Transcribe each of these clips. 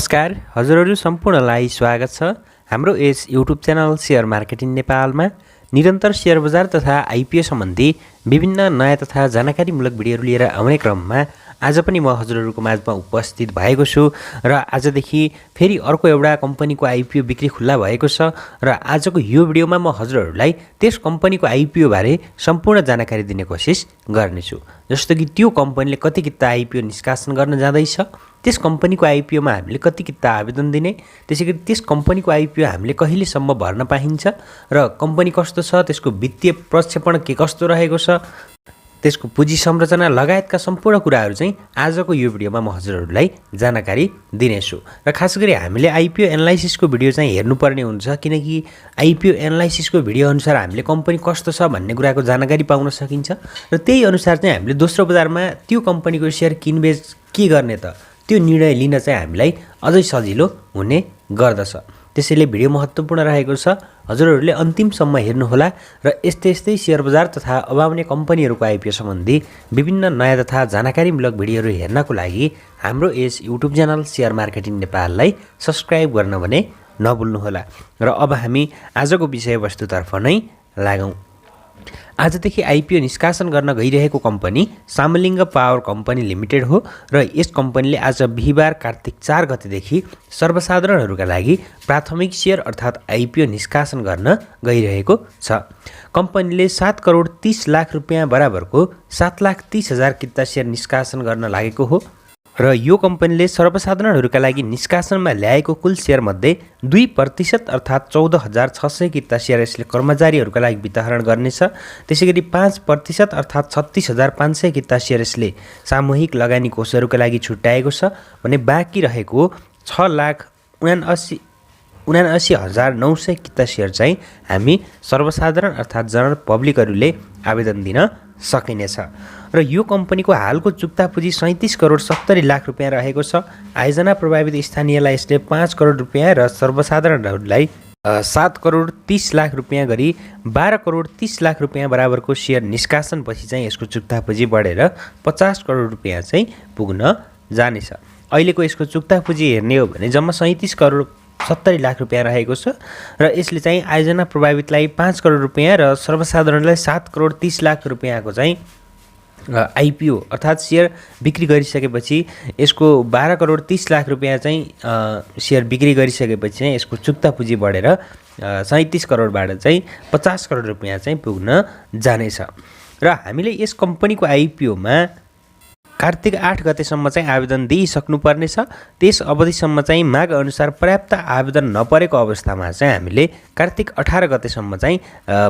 नमस्कार हजुरहरू सम्पूर्णलाई स्वागत छ हाम्रो यस युट्युब च्यानल सेयर मार्केटिङ नेपालमा निरन्तर सेयर बजार तथा आइपिओ सम्बन्धी विभिन्न नयाँ तथा जानकारीमूलक भिडियोहरू लिएर आउने क्रममा आज पनि म हजुरहरूको माझमा उपस्थित भएको छु र आजदेखि फेरि अर्को एउटा कम्पनीको आइपिओ बिक्री खुल्ला भएको छ र आजको यो भिडियोमा म हजुरहरूलाई त्यस कम्पनीको आइपिओ बारे सम्पूर्ण जानकारी दिने कोसिस गर्नेछु। जस्तो कि त्यो कम्पनीले कति किता आइपिओ निष्कासन गर्न जाँदैछ, त्यस कम्पनीको आइपिओमा हामीले कति किता आवेदन दिने, त्यसैगरी त्यस कम्पनीको आइपिओ हामीले कहिलेसम्म भर्न पाइन्छ र कम्पनी कस्तो छ, त्यसको वित्तीय प्रक्षेपण के कस्तो रहेको छ, त्यसको पुँजी संरचना लगायतका सम्पूर्ण कुराहरू चाहिँ आजको यो भिडियोमा म हजुरहरूलाई जानकारी दिनेछु। र खास गरी हामीले आइपिओ एनालाइसिसको भिडियो चाहिँ हेर्नुपर्ने हुन्छ, किनकि आइपिओ एनालाइसिसको भिडियो अनुसार हामीले कम्पनी कस्तो छ भन्ने कुराको जानकारी पाउन सकिन्छ र त्यही अनुसार चाहिँ हामीले दोस्रो बजारमा त्यो कम्पनीको सेयर किनबेच के गर्ने त त्यो निर्णय लिन चाहिँ हामीलाई अझै सजिलो हुने गर्दछ। त्यसैले भिडियो महत्त्वपूर्ण रहेको छ, हजुरहरूले अन्तिमसम्म हेर्नुहोला र यस्तै यस्तै सेयर बजार तथा अब आउने कम्पनीहरूको आइपिओ सम्बन्धी विभिन्न नयाँ तथा जानकारीमूलक भिडियोहरू हेर्नको लागि हाम्रो यस युट्युब च्यानल सेयर मार्केटिङ नेपाललाई सब्सक्राइब गर्न भने नभुल्नुहोला। र अब हामी आजको विषयवस्तुतर्फ नै लागौँ। आजदेखि आइपिओ निष्कासन गर्न गइरहेको कम्पनी सामलिङ्ग पावर कम्पनी लिमिटेड हो र यस कम्पनीले आज बिहिबार कार्तिक 4 गतेदेखि सर्वसाधारणहरूका लागि प्राथमिक सेयर अर्थात् आइपिओ निष्कासन गर्न गइरहेको छ। कम्पनीले 7 करोड 30 लाख रुपियाँ बराबरको 7,30,000 किता सेयर निष्कासन गर्न लागेको हो र यो कम्पनीले सर्वसाधारणहरूका लागि निष्कासनमा ल्याएको कुल सेयरमध्ये 2% अर्थात् 14,600 किता सेयर यसले कर्मचारीहरूका लागि वितरण गर्नेछ। त्यसैगरी 5% अर्थात् 36,500 किता सेयर यसले सामूहिक लगानी कोषहरूका लागि छुट्याएको छ भने बाँकी रहेको 6,79,900 किता सेयर चाहिँ हामी सर्वसाधारण अर्थात् जनरल पब्लिकहरूले आवेदन दिन सकिनेछ। र यो कम्पनीको हालको चुक्ता पुँजी 37 करोड 70 लाख रुपियाँ रहेको छ। आयोजना प्रभावित स्थानीयलाई यसले 5 करोड रुपियाँ र सर्वसाधारणहरूलाई 7 करोड 30 लाख रुपियाँ गरी 12 करोड 30 लाख रुपियाँ बराबरको सेयर निष्कासनपछि चाहिँ यसको चुक्ता पुँजी बढेर 50 करोड रुपियाँ चाहिँ पुग्न जानेछ। अहिलेको यसको चुक्ता पुँजी हेर्ने हो भने जम्मा 37 करोड 70 लाख रुपियाँ रहेको छ र यसले चाहिँ आयोजना प्रभावितलाई 5 करोड रुपियाँ र सर्वसाधारणलाई 7 करोड 30 लाख रुपियाँको चाहिँ आइपिओ अर्थात् सेयर बिक्री गरिसकेपछि यसको 12 करोड 30 लाख रुपियाँ चाहिँ सेयर बिक्री गरिसकेपछि चाहिँ यसको चुक्ता पुँजी बढेर 37 करोडबाट चाहिँ 50 करोड रुपियाँ चाहिँ पुग्न जानेछ। र हामीले यस कम्पनीको आइपिओमा कार्तिक 8 गतेसम्म चाहिँ आवेदन दिइसक्नुपर्नेछ। त्यस अवधिसम्म चाहिँ माग अनुसार पर्याप्त आवेदन नपरेको अवस्थामा चाहिँ हामीले कार्तिक 18 गतेसम्म चाहिँ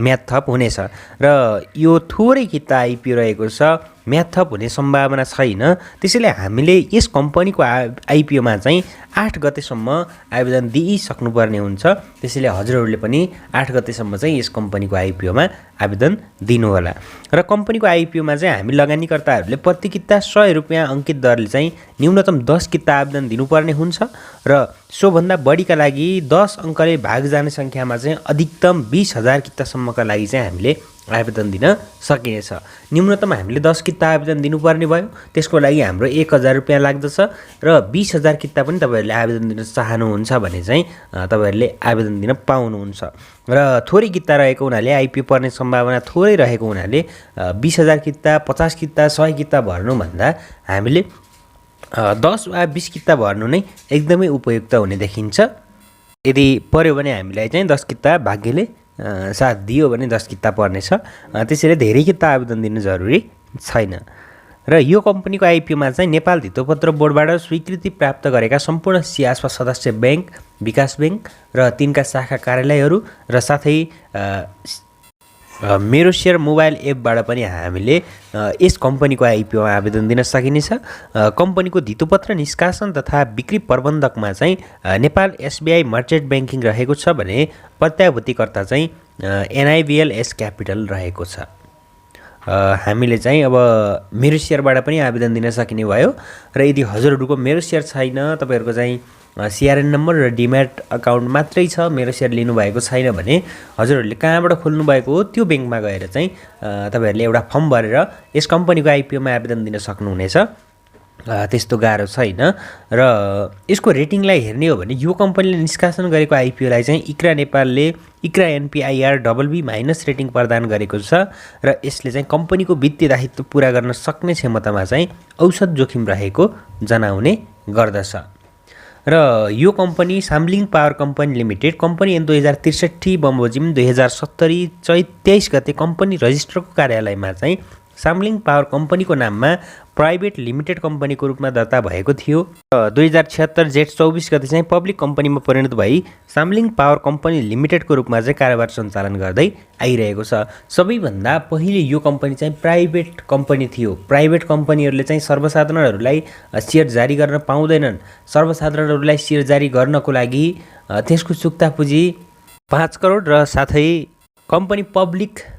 म्याद थप हुनेछ र यो थोरै किता आइपिओ रहेको छ, म्याद थप हुने सम्भावना छैन। त्यसैले हामीले यस कम्पनीको आइपिओमा चाहिँ 8 गतेसम्म आवेदन दिइसक्नुपर्ने हुन्छ। त्यसैले हजुरहरूले पनि 8 गतेसम्म चाहिँ यस कम्पनीको आइपिओमा आवेदन दिनुहोला। र कम्पनीको आइपिओमा चाहिँ हामी लगानीकर्ताहरूले प्रति किता 100 रुपियाँ अङ्कित दरले चाहिँ न्यूनतम 10 किता आवेदन दिनुपर्ने हुन्छ र सोभन्दा बढीका लागि 10 अङ्कले भाग जाने सङ्ख्यामा चाहिँ अधिकतम 20,000 कितासम्मका लागि चाहिँ हामीले आवेदन दिन सकिनेछ। न्यूनतम हामीले 10 किता आवेदन दिनुपर्ने भयो, त्यसको लागि हाम्रो 1,000 रुपियाँ लाग्दछ र 20,000 किता पनि तपाईँहरूले आवेदन दिन चाहनुहुन्छ भने चाहिँ तपाईँहरूले आवेदन दिन पाउनुहुन्छ। र थोरै किता रहेको हुनाले आइपिओ पर्ने सम्भावना थोरै रहेको हुनाले 20,000 किता 50 किता 100 किता भर्नुभन्दा हामीले 10 वा 20 किता भर्नु नै एकदमै उपयुक्त हुने देखिन्छ। यदि पर्यो भने हामीलाई चाहिँ 10 किता भाग्यले साथ दियो भने 10 किता पर्नेछ। त्यसैले धेरै किता आवेदन दिनु जरुरी छैन। र यो कम्पनीको आइपिओमा चाहिँ नेपाल धितोपत्र बोर्डबाट स्वीकृति प्राप्त गरेका सम्पूर्ण सियासपा सदस्य ब्याङ्क, विकास ब्याङ्क र तिनका शाखा कार्यालयहरू र साथै मेरो सेयर मोबाइल एपबाट पनि हामीले यस कम्पनीको आइपिओमा आवेदन दिन सकिनेछ। कम्पनीको धितोपत्र निष्कासन तथा बिक्री प्रबन्धकमा चाहिँ नेपाल एसबिआई मर्चेन्ट ब्याङ्किङ रहेको छ भने प्रत्याभूतिकर्ता चाहिँ एनआइबिएल एस क्यापिटल रहेको छ। हामीले चाहिँ अब मेरो सेयरबाट पनि आवेदन दिन सकिने भयो र यदि हजुरहरूको मेरो सेयर छैन, तपाईँहरूको चाहिँ सिआरएन नम्बर र डिम्याट अकाउन्ट मात्रै छ, मेरो सेयर लिनुभएको छैन भने हजुरहरूले कहाँबाट खोल्नु भएको हो त्यो ब्याङ्कमा गएर चाहिँ तपाईँहरूले एउटा फर्म भरेर यस कम्पनीको आइपिओमा आवेदन दिन सक्नुहुनेछ। त्यस्तो गाह्रो छैन र यसको रेटिङलाई हेर्ने हो भने यो कम्पनीले निष्कासन गरेको आइपिओलाई चाहिँ इक्रा नेपालले इक्रा एनपिआइआर BB- रेटिङ प्रदान गरेको छ र यसले चाहिँ कम्पनीको वित्तीय दायित्व पुरा गर्न सक्ने क्षमतामा चाहिँ औसत जोखिम रहेको जनाउने गर्दछ। र यो company Samling power company limited company ऐन 2063 बमोजिम 2070 चैत 23 गते कम्पनी रजिस्टरको कार्यालयमा चाहिँ साम्लिङ पावर कम्पनीको नाममा प्राइभेट लिमिटेड कम्पनीको रूपमा दर्ता भएको थियो। 2076 जेठ 24 गते चाहिँ पब्लिक कम्पनीमा परिणत भई साम्लिङ पावर कम्पनी लिमिटेडको रूपमा चाहिँ कारोबार सञ्चालन गर्दै आइरहेको छ। सबैभन्दा पहिले यो कम्पनी चाहिँ प्राइभेट कम्पनी थियो। प्राइभेट कम्पनीहरूले चाहिँ सर्वसाधारणहरूलाई सेयर जारी गर्न पाउँदैनन्। सर्वसाधारणहरूलाई सेयर जारी गर्नको लागि त्यसको चुक्ता पुँजी 5 करोड र साथै कम्पनी पब्लिक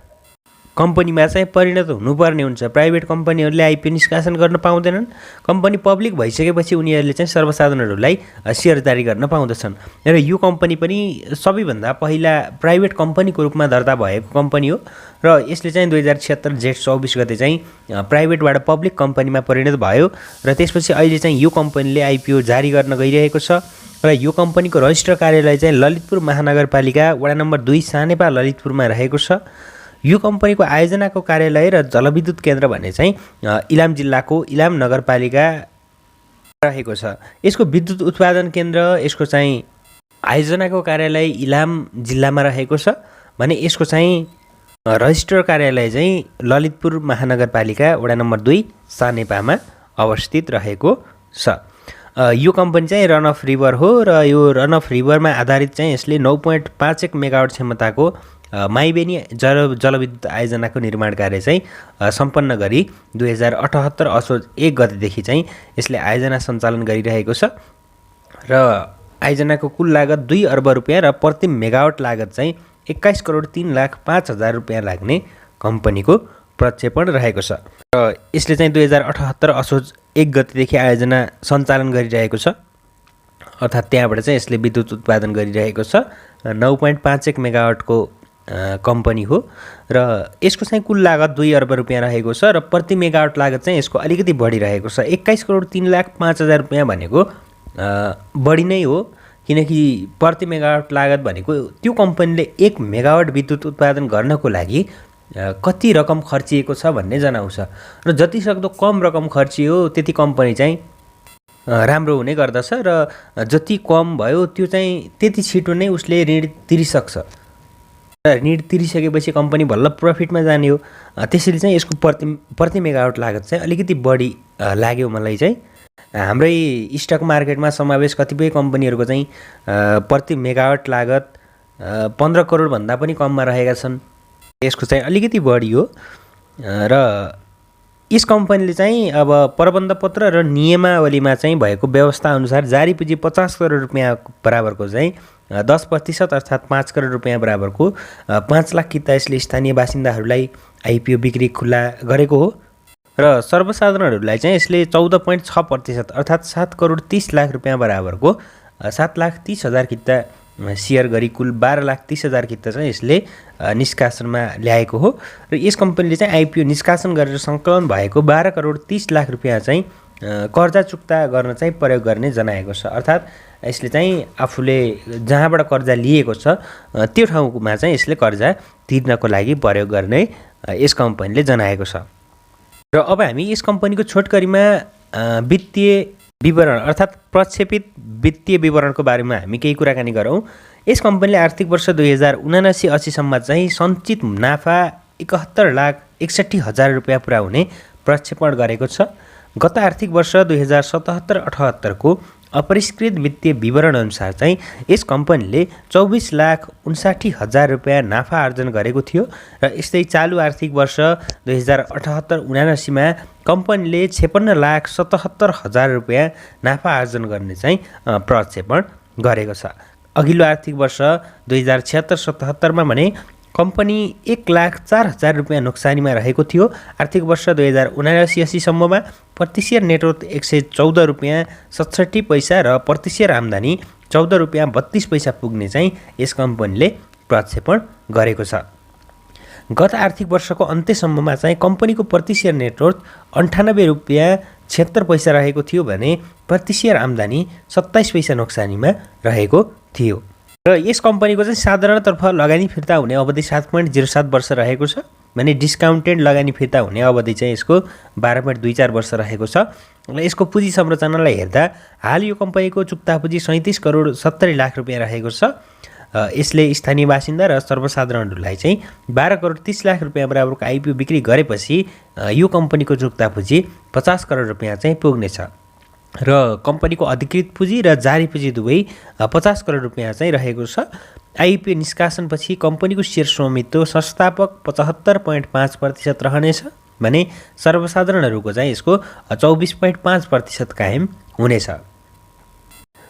कम्पनीमा चाहिँ परिणत हुनुपर्ने हुन्छ। प्राइभेट कम्पनीहरूले आइपिओ निष्कासन गर्न पाउँदैनन्। कम्पनी पब्लिक भइसकेपछि उनीहरूले चाहिँ सर्वसाधारणहरूलाई सेयर जारी गर्न पाउँदछन् र यो कम्पनी पनि सबैभन्दा पहिला प्राइभेट कम्पनीको रूपमा दर्ता भएको कम्पनी हो र यसले चाहिँ 2076 जेठ 24 गते चाहिँ प्राइभेटबाट पब्लिक कम्पनीमा परिणत भयो र त्यसपछि अहिले चाहिँ यो कम्पनीले आइपिओ जारी गर्न गइरहेको छ र यो कम्पनीको रजिस्टर कार्यालय चाहिँ ललितपुर महानगरपालिका वडा नम्बर 2 सानेपा ललितपुरमा रहेको छ। यो कम्पनीको आयोजनाको कार्यालय र जलविद्युत केन्द्र भने चाहिँ इलाम जिल्लाको इलाम नगरपालिका रहेको छ। यसको विद्युत उत्पादन केन्द्र यसको चाहिँ आयोजनाको कार्यालय इलाम जिल्लामा रहेको छ भने यसको चाहिँ रजिस्टर कार्यालय चाहिँ ललितपुर महानगरपालिका वडा नम्बर 2 सानेपामा अवस्थित रहेको छ। यो कम्पनी चाहिँ रन अफ रिभर हो र यो रन अफ रिभरमा आधारित चाहिँ यसले 9.51 मेगावाट क्षमताको माइबेनी जलविद्युत आयोजनाको निर्माण कार्य चाहिँ सम्पन्न गरी 2078 असोज 1 गतेदेखि चाहिँ यसले आयोजना सञ्चालन गरिरहेको छ र आयोजनाको कुल लागत 2 अर्ब रुपियाँ र प्रति मेगावाट लागत चाहिँ 21 करोड 3,05,000 रुपियाँ लाग्ने कम्पनीको प्रक्षेपण रहेको छ र यसले चाहिँ 2078 असोज 1 गतेदेखि आयोजना सञ्चालन गरिरहेको छ अर्थात् त्यहाँबाट चाहिँ यसले विद्युत उत्पादन गरिरहेको छ। 9.51 मेगावाटको कम्पनी हो र यसको चाहिँ कुल लागत 2 अर्ब रुपियाँ रहेको छ र प्रति मेगावाट लागत चाहिँ यसको अलिकति बढिरहेको छ। 21 करोड 3,05,000 रुपियाँ भनेको बढी नै हो किनकि प्रति मेगावाट लागत भनेको त्यो कम्पनीले 1 मेगावाट विद्युत उत्पादन गर्नको लागि कति रकम खर्चिएको छ भन्ने जनाउँछ र जति सक्दो कम रकम खर्चियो त्यति कम्पनी चाहिँ राम्रो हुने गर्दछ र जति कम भयो त्यो चाहिँ त्यति छिटो नै उसले ऋण तिरिसक्छ र ऋण तिरिसकेपछि कम्पनी बल्ल प्रफिटमा जाने हो। त्यसरी चाहिँ यसको प्रति मेगावाट लागत चाहिँ अलिकति बढी लाग्यो मलाई चाहिँ। हाम्रै स्टक मार्केटमा समावेश कतिपय कम्पनीहरूको चाहिँ प्रति मेगावाट लागत 15 करोडभन्दा पनि कममा रहेका छन्। यसको चाहिँ अलिकति बढी हो र यस कम्पनीले चाहिँ अब प्रबन्ध पत्र र नियमावलीमा चाहिँ भएको व्यवस्था अनुसार जारी पुँजी 50 करोड रुपियाँ बराबरको चाहिँ 10% अर्थात् 5 करोड रुपियाँ बराबरको 5 लाख किता यसले स्थानीय बासिन्दाहरूलाई आइपिओ बिक्री खुल्ला गरेको हो र सर्वसाधारणहरूलाई चाहिँ यसले 14.6% अर्थात् 7 करोड 30 लाख रुपियाँ बराबरको 7,30,000 किता सेयर गरी कुल 12,30,000 किता चाहिँ यसले निष्कासनमा ल्याएको हो र यस कम्पनीले चाहिँ आइपिओ निष्कासन गरेर सङ्कलन भएको 12 करोड 30 लाख रुपियाँ चाहिँ कर्जा चुक्ता गर्न चाहिँ प्रयोग गर्ने जनाएको छ। अर्थात् यसले चाहिँ आफूले जहाँबाट कर्जा लिएको छ त्यो ठाउँमा चाहिँ यसले कर्जा तिर्नको लागि प्रयोग गर्ने यस कम्पनीले जनाएको छ। र अब हामी यस कम्पनीको छोटकरीमा वित्तीय विवरण अर्थात् प्रक्षेपित वित्तीय विवरणको बारेमा हामी केही कुराकानी गरौँ। यस कम्पनीले आर्थिक वर्ष 2079-80 सम्म चाहिँ सञ्चित मुनाफा 71,61,000 रुपियाँ पुरा हुने प्रक्षेपण गरेको छ। गत आर्थिक वर्ष 2077-78 को अपरिष्कृत वित्तीय विवरण अनुसार चाहिँ यस कम्पनीले 24,59,000 रुपियाँ नाफा आर्जन गरेको थियो र यस्तै चालु आर्थिक वर्ष 2078-79 मा कम्पनीले 56,77,000 रुपियाँ नाफा आर्जन गर्ने चाहिँ प्रक्षेपण गरेको छ। अघिल्लो आर्थिक वर्ष 2076-77 मा भने कम्पनी 1,04,000 रुपियाँ नोक्सानीमा रहेको थियो। आर्थिक वर्ष 2079-80 सम्ममा प्रति सेयर नेटवर्थ 114 रुपियाँ 67 पैसा र प्रति सेयर आम्दानी 14 रुपियाँ 32 पैसा पुग्ने चाहिँ यस कम्पनीले प्रक्षेपण गरेको छ। गत आर्थिक वर्षको अन्त्यसम्ममा चाहिँ कम्पनीको प्रति सेयर नेटवर्थ 98 रुपियाँ 76 पैसा रहेको थियो भने प्रति सेयर आम्दानी 27 पैसा नोक्सानीमा रहेको थियो। र यस कम्पनीको चाहिँ साधारणतर्फ लगानी फिर्ता हुने अवधि 7.07 वर्ष रहेको छ भने डिस्काउन्टेड लगानी फिर्ता हुने अवधि चाहिँ यसको 12.24 वर्ष रहेको छ। र यसको पुँजी संरचनालाई हेर्दा हाल यो कम्पनीको चुक्ता पुँजी 37 करोड 70 लाख रुपियाँ रहेको छ। यसले स्थानीय बासिन्दा र सर्वसाधारणहरूलाई चाहिँ 12 करोड 30 लाख रुपियाँ बराबरको आइपिओ बिक्री गरेपछि यो कम्पनीको चुक्ता पुँजी 50 करोड रुपियाँ चाहिँ पुग्नेछ। र कम्पनीको अधिकृत पुँजी र जारी पुँजी दुवै 50 करोड रुपियाँ चाहिँ रहेको छ। आइपिओ निष्कासनपछि कम्पनीको सेयर स्वामित्व संस्थापक 75.5% रहनेछ भने सर्वसाधारणहरूको चाहिँ यसको 24.5% कायम हुनेछ।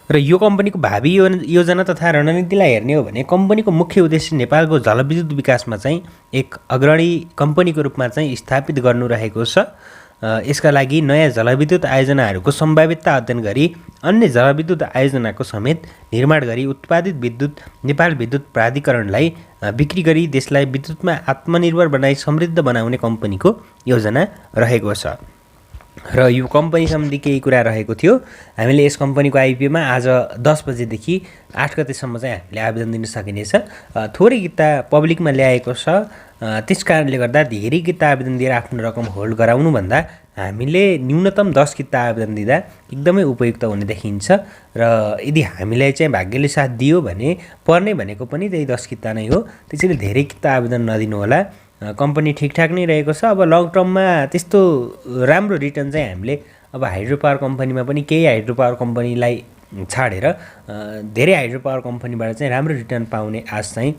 र यो कम्पनीको भावी योजना तथा रणनीतिलाई हेर्ने हो भने कम्पनीको मुख्य उद्देश्य नेपालको जलविद्युत विकासमा चाहिँ एक अग्रणी कम्पनीको रूपमा चाहिँ स्थापित गर्नु रहेको छ। यसका लागि नयाँ जलविद्युत आयोजनाहरूको सम्भाव्यता अध्ययन गरी अन्य जलविद्युत आयोजनाको समेत निर्माण गरी उत्पादित विद्युत नेपाल विद्युत प्राधिकरणलाई बिक्री गरी देशलाई विद्युतमा आत्मनिर्भर बनाई समृद्ध बनाउने कम्पनीको योजना रहेको छ। र यो कम्पनी सम्बन्धी केही कुरा रहेको थियो। हामीले यस कम्पनीको आइपिओमा आज 10 बजेदेखि 8 गतेसम्म चाहिँ हामीले आवेदन दिन सकिनेछ। थोरै किता पब्लिकमा ल्याएको छ, त्यस कारणले गर्दा धेरै किता आवेदन दिएर आफ्नो रकम होल्ड गराउनुभन्दा हामीले न्यूनतम 10 किता आवेदन दिँदा एकदमै उपयुक्त हुने देखिन्छ। र यदि हामीलाई चाहिँ भाग्यले साथ दियो भने पर्ने भनेको पनि त्यही 10 किता नै हो। त्यसैले धेरै किता आवेदन नदिनु होला। कम्पनी ठिकठाक नै रहेको छ। अब लङ टर्ममा त्यस्तो राम्रो रिटर्न चाहिँ हामीले अब हाइड्रो पावर कम्पनीमा पनि केही हाइड्रो पावर कम्पनीलाई छाडेर धेरै हाइड्रो पावर कम्पनीबाट चाहिँ राम्रो रिटर्न पाउने आश चाहिँ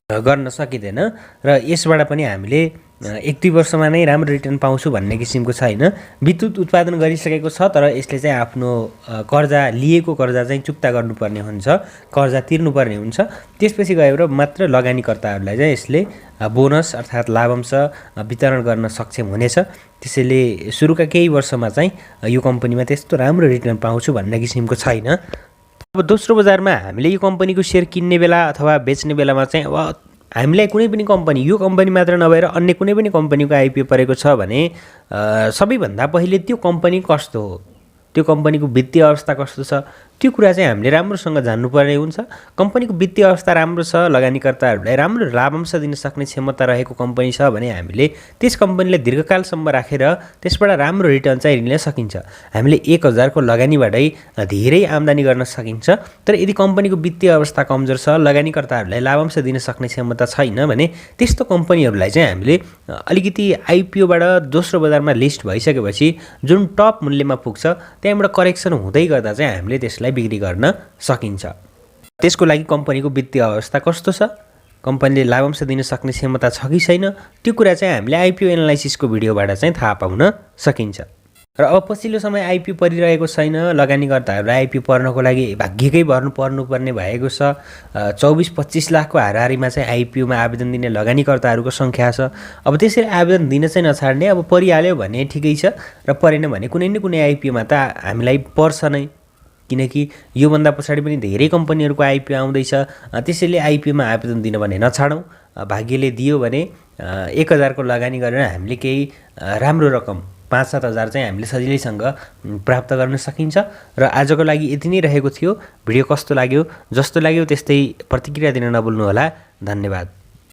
गर्न सकिँदैन। र यसबाट पनि हामीले 1-2 वर्षमा नै राम्रो रिटर्न पाउँछु भन्ने किसिमको छैन। विद्युत उत्पादन गरिसकेको छ तर यसले चाहिँ आफ्नो कर्जा लिएको कर्जा चाहिँ चुक्ता गर्नुपर्ने हुन्छ, कर्जा तिर्नुपर्ने हुन्छ। त्यसपछि गएर मात्र लगानीकर्ताहरूलाई चाहिँ यसले बोनस अर्थात् लाभांश वितरण गर्न सक्षम हुनेछ। त्यसैले सुरुका केही वर्षमा चाहिँ यो कम्पनीमा त्यस्तो राम्रो रिटर्न पाउँछु भन्ने किसिमको छैन। अब दोस्रो बजारमा हामीले यो कम्पनीको सेयर किन्ने बेला अथवा बेच्ने बेलामा चाहिँ अब हामीलाई कुनै पनि कम्पनी, यो कम्पनी मात्र नभएर अन्य कुनै पनि कम्पनीको आइपिओ परेको छ भने सबैभन्दा पहिले त्यो कम्पनी कस्तो हो, त्यो कम्पनीको वित्तीय अवस्था कस्तो छ, त्यो कुरा चाहिँ हामीले राम्रोसँग जान्नुपर्ने हुन्छ। कम्पनीको वित्तीय अवस्था राम्रो छ, लगानीकर्ताहरूलाई राम्रो लाभांश दिन सक्ने क्षमता रहेको कम्पनी छ भने हामीले त्यस कम्पनीलाई दीर्घकालसम्म राखेर त्यसबाट राम्रो रिटर्न चाहिँ लिन सकिन्छ। हामीले 1000 को लगानीबाटै धेरै आम्दानी गर्न सकिन्छ। तर यदि कम्पनीको वित्तीय अवस्था कमजोर छ, लगानीकर्ताहरूलाई लाभांश दिन सक्ने क्षमता छैन भने त्यस्तो कम्पनीहरूलाई चाहिँ हामीले अलिकति आइपिओबाट दोस्रो बजारमा लिस्ट भइसकेपछि जुन टप मूल्यमा पुग्छ त्यहाँबाट करेक्सन हुँदै गर्दा चाहिँ हामीले त्यसलाई बिक्री गर्न सकिन्छ। त्यसको लागि कम्पनीको वित्तीय अवस्था कस्तो छ, कम्पनीले लाभांश दिन सक्ने क्षमता छ कि छैन, त्यो कुरा चाहिँ हामीले आइपिओ एनालाइसिसको भिडियोबाट चाहिँ थाहा पाउन सकिन्छ। र अब पछिल्लो समय आइपिओ परिरहेको छैन। लगानीकर्ताहरूलाई आइपिओ पर्नको लागि भाग्यकै पर्नुपर्ने भएको छ। 24-25 लाखको हाराहारीमा चाहिँ आइपिओमा आवेदन दिने लगानीकर्ताहरूको सङ्ख्या छ। अब त्यसरी आवेदन दिन चाहिँ नछाड्ने, अब परिहाल्यो भने ठिकै छ र परेन भने कुनै न कुनै आइपिओमा त हामीलाई पर्छ नै, किनकि योभन्दा पछाडि पनि धेरै कम्पनीहरूको आइपिओ आउँदैछ। त्यसैले आइपिओमा आवेदन दिन भने नछाडौँ। भाग्यले दियो भने 1000 को लगानी गरेर हामीले केही राम्रो रकम 5-7 हजार चाहिँ हामीले सजिलैसँग प्राप्त गर्न सकिन्छ। र आजको लागि यति नै रहेको थियो। भिडियो कस्तो लाग्यो, जस्तो लाग्यो त्यस्तै प्रतिक्रिया दिन नभुल्नुहोला। धन्यवाद।